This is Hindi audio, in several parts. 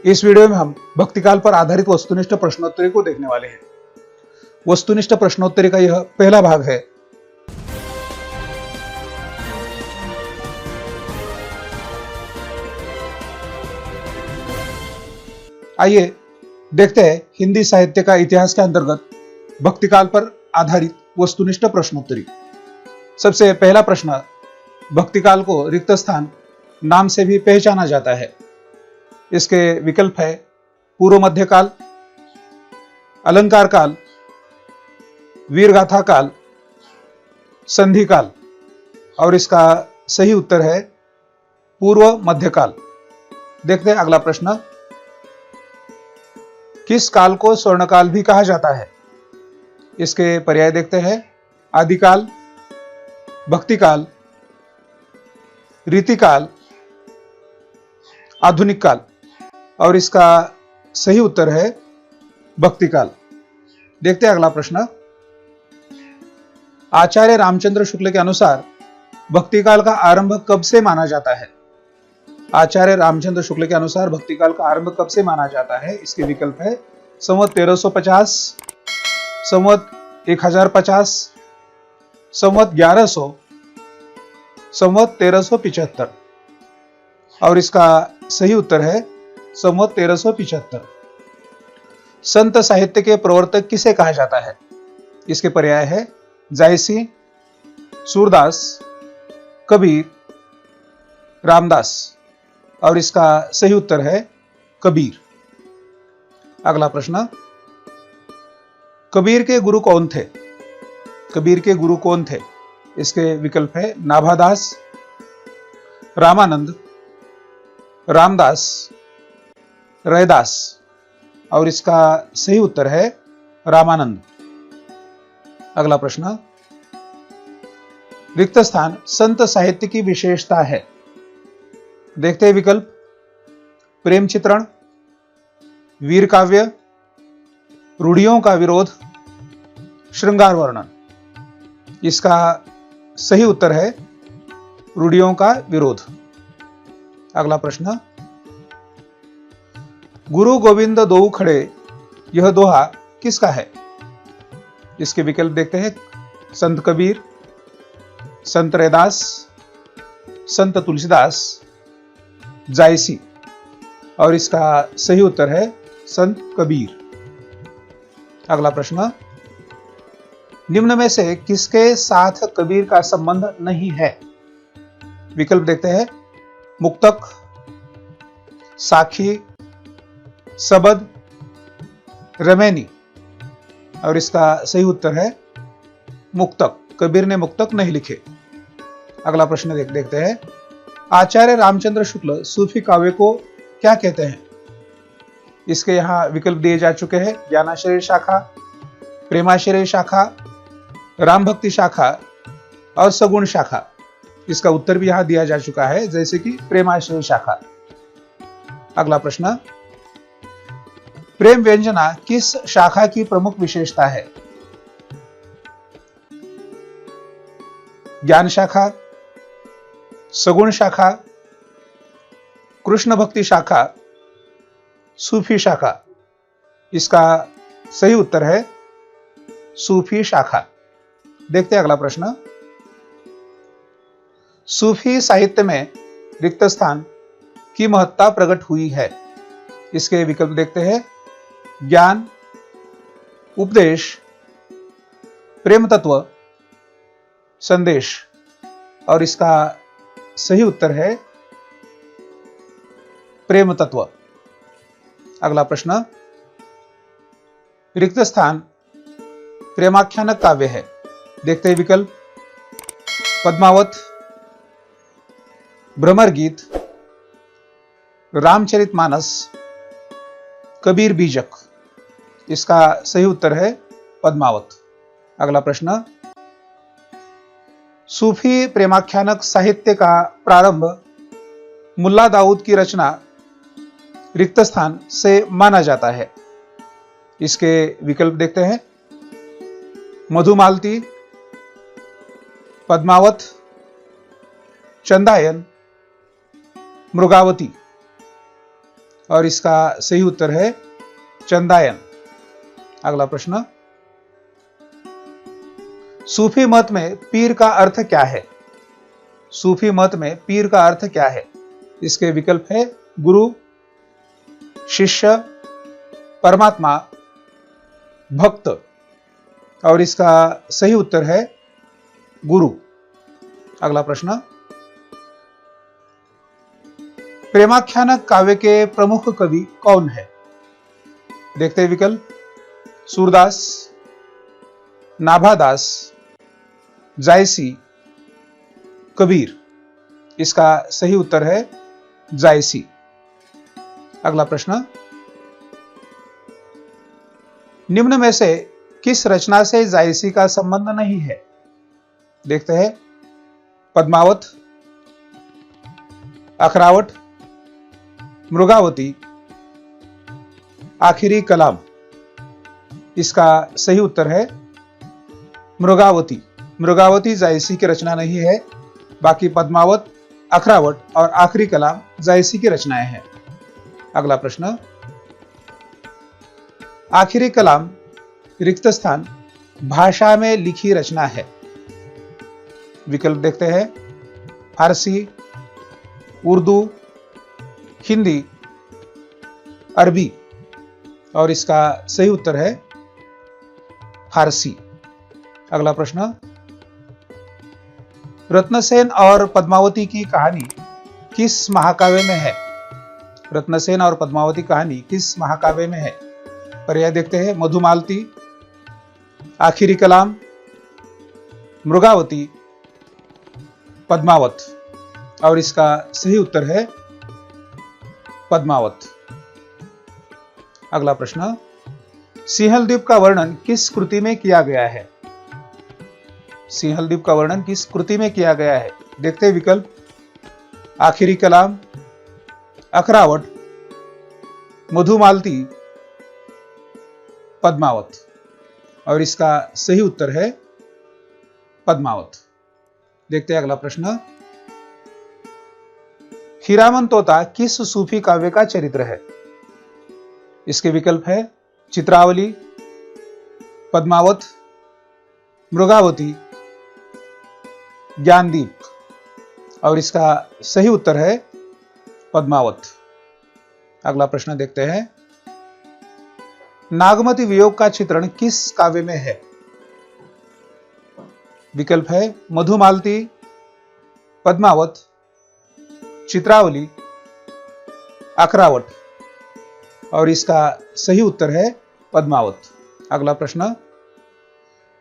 इस वीडियो में हम भक्तिकाल पर आधारित वस्तुनिष्ठ प्रश्नोत्तरी को देखने वाले हैं। वस्तुनिष्ठ प्रश्नोत्तरी का यह पहला भाग है। आइए देखते हैं हिंदी साहित्य का इतिहास के अंतर्गत भक्तिकाल पर आधारित वस्तुनिष्ठ प्रश्नोत्तरी। सबसे पहला प्रश्न, भक्तिकाल को रिक्त स्थान नाम से भी पहचाना जाता है। इसके विकल्प है पूर्व मध्य काल, अलंकार काल, वीरगाथा काल, संधि काल, और इसका सही उत्तर है पूर्व मध्य काल। देखते हैं अगला प्रश्न, किस काल को स्वर्णकाल भी कहा जाता है? इसके पर्याय देखते हैं आदिकाल, भक्तिकाल, रीतिकाल, आधुनिक काल, और इसका सही उत्तर है भक्तिकाल। देखते हैं अगला प्रश्न, आचार्य रामचंद्र शुक्ल के अनुसार भक्तिकाल का आरंभ कब से माना जाता है? आचार्य रामचंद्र शुक्ल के अनुसार भक्तिकाल का आरंभ कब से माना जाता है? इसके विकल्प है संवत 1350, संवत 1050, संवत 1100, संवत 1375, और इसका सही उत्तर है संवत 1375। संत साहित्य के प्रवर्तक किसे कहा जाता है? इसके पर्याय है जायसी, सूरदास, कबीर, रामदास, और इसका सही उत्तर है कबीर। अगला प्रश्न, कबीर के गुरु कौन थे? कबीर के गुरु कौन थे? इसके विकल्प है नाभादास, रामानंद, रामदास, रैदास, और इसका सही उत्तर है रामानंद। अगला प्रश्न, रिक्त स्थान संत साहित्य की विशेषता है। देखते हैं विकल्प, प्रेम चित्रण, वीर काव्य, रूढ़ियों का विरोध, श्रृंगार वर्णन। इसका सही उत्तर है रूढ़ियों का विरोध। अगला प्रश्न, गुरु गोविंद दोऊ खड़े यह दोहा किसका है? इसके विकल्प देखते हैं संत कबीर, संत रैदास, संत तुलसीदास, जायसी, और इसका सही उत्तर है संत कबीर। अगला प्रश्न, निम्न में से किसके साथ कबीर का संबंध नहीं है? विकल्प देखते हैं मुक्तक, साखी, सबद, रमैनी, और इसका सही उत्तर है मुक्तक। कबीर ने मुक्तक नहीं लिखे। अगला प्रश्न देखते हैं, आचार्य रामचंद्र शुक्ल सूफी काव्य को क्या कहते हैं? इसके यहां विकल्प दिए जा चुके हैं ज्ञानाश्रय शाखा, प्रेमाश्रय शाखा, राम भक्ति शाखा, और सगुण शाखा। इसका उत्तर भी यहां दिया जा चुका है, जैसे कि प्रेमाश्रय शाखा। अगला प्रश्न, प्रेम व्यंजना किस शाखा की प्रमुख विशेषता है? ज्ञान शाखा, सगुण शाखा, कृष्ण भक्ति शाखा, सूफी शाखा। इसका सही उत्तर है सूफी शाखा। देखते हैं अगला प्रश्न, सूफी साहित्य में रिक्त स्थान की महत्ता प्रकट हुई है। इसके विकल्प देखते हैं ज्ञान, उपदेश, प्रेम तत्व, संदेश, और इसका सही उत्तर है प्रेम तत्व। अगला प्रश्न, रिक्त स्थान प्रेमाख्यानक काव्य है। देखते हैं विकल्प पद्मावत, भ्रमर गीत, रामचरितमानस, कबीर बीजक। इसका सही उत्तर है पद्मावत। अगला प्रश्न, सूफी प्रेमाख्यानक साहित्य का प्रारंभ मुल्ला दाऊद की रचना रिक्त स्थान से माना जाता है। इसके विकल्प देखते हैं मधुमालती, पद्मावत, चंदायन, मृगावती, और इसका सही उत्तर है चंदायन। अगला प्रश्न, सूफी मत में पीर का अर्थ क्या है? सूफी मत में पीर का अर्थ क्या है? इसके विकल्प है गुरु, शिष्य, परमात्मा, भक्त, और इसका सही उत्तर है गुरु। अगला प्रश्न, प्रेमाख्यान काव्य के प्रमुख कवि कौन है? देखते हैं विकल्प, सूरदास, नाभादास, जायसी, कबीर। इसका सही उत्तर है जायसी। अगला प्रश्न, निम्न में से किस रचना से जायसी का संबंध नहीं है? देखते हैं, पद्मावत, अखरावट, मृगावती, आखिरी कलाम। इसका सही उत्तर है मृगावती। मृगावती जायसी की रचना नहीं है, बाकी पद्मावत, अखरावट और आखिरी कलाम जायसी की रचनाएं हैं। अगला प्रश्न, आखिरी कलाम रिक्त स्थान भाषा में लिखी रचना है। विकल्प देखते हैं, फारसी, उर्दू, हिंदी, अरबी, और इसका सही उत्तर है फारसी। अगला प्रश्न, रत्नसेन और पद्मावती की कहानी किस महाकाव्य में है? रत्नसेन और पद्मावती कहानी किस महाकाव्य में है? पर्याय देखते हैं, मधुमालती, आखिरी कलाम, मृगावती, पद्मावत, और इसका सही उत्तर है पद्मावत। अगला प्रश्न, सिंहलद्वीप का वर्णन किस कृति में किया गया है? सिंहलद्वीप का वर्णन किस कृति में किया गया है? देखते हैं विकल्प, आखिरी कलाम, अखरावट, मधुमालती, पद्मावत, और इसका सही उत्तर है पद्मावत। देखते हैं अगला प्रश्न, हीरामन तोता किस सूफी काव्य का चरित्र है? इसके विकल्प है, चित्रावली, पद्मावत, मृगावती, ज्ञानदीप, और इसका सही उत्तर है पद्मावत। अगला प्रश्न देखते हैं, नागमती वियोग का चित्रण किस काव्य में है? विकल्प है, मधुमालती, पद्मावत, चित्रावली, अखरावट, और इसका सही उत्तर है पद्मावत। अगला प्रश्न,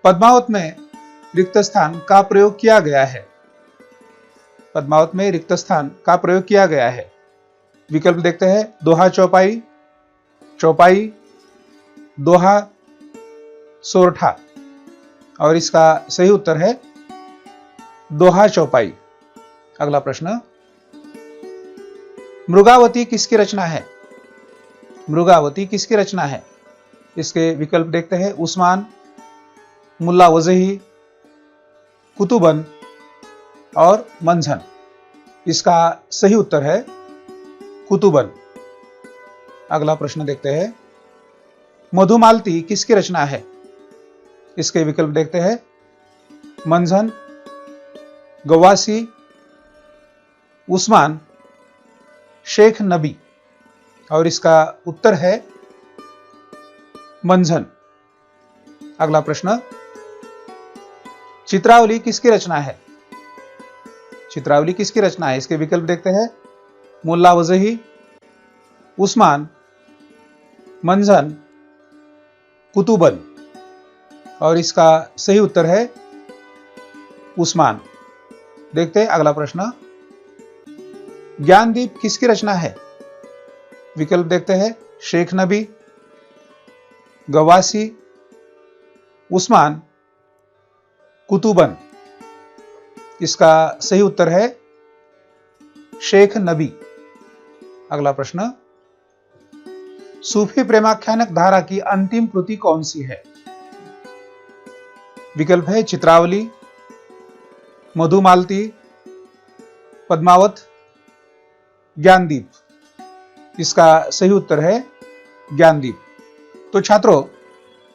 पद्मावत में रिक्त स्थान का प्रयोग किया गया है। पद्मावत में रिक्त स्थान का प्रयोग किया गया है। विकल्प देखते हैं, दोहा चौपाई, चौपाई, दोहा, सोरठा, और इसका सही उत्तर है दोहा चौपाई। अगला प्रश्न, मृगावती किसकी रचना है? मृगावती किसकी रचना है? इसके विकल्प देखते हैं, उस्मान, मुल्ला वजही, कुतुबन और मंझन। इसका सही उत्तर है कुतुबन। अगला प्रश्न देखते हैं, मधुमालती किसकी रचना है? इसके विकल्प देखते हैं, मंझन, गवासी, उस्मान, शेख नबी, और इसका उत्तर है मंझन। अगला प्रश्न, चित्रावली किसकी रचना है? चित्रावली किसकी रचना है? इसके विकल्प देखते हैं, मुल्ला वजही, उस्मान, मंझन, कुतुबन, और इसका सही उत्तर है उस्मान। देखते हैं अगला प्रश्न, ज्ञानदीप किसकी रचना है? विकल्प देखते हैं, शेख नबी, गवासी, उस्मान, कुतुबन। इसका सही उत्तर है शेख नबी। अगला प्रश्न, सूफी प्रेमाख्यानक धारा की अंतिम कृति कौन सी है? विकल्प है, चित्रावली, मधुमालती, पद्मावत, ज्ञानदीप, इसका सही उत्तर है ज्ञानदीप। तो छात्रों,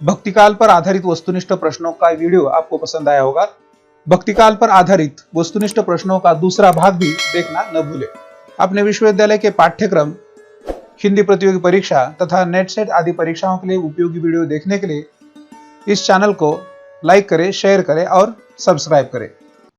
भक्तिकाल पर आधारित वस्तुनिष्ठ प्रश्नों का वीडियो आपको पसंद आया होगा। भक्तिकाल पर आधारित वस्तुनिष्ठ प्रश्नों का दूसरा भाग भी देखना न भूलें। अपने विश्वविद्यालय के पाठ्यक्रम, हिंदी प्रतियोगी परीक्षा तथा नेट सेट आदि परीक्षाओं के लिए उपयोगी वीडियो देखने के लिए इस चैनल को लाइक करें, शेयर करें और सब्सक्राइब करें।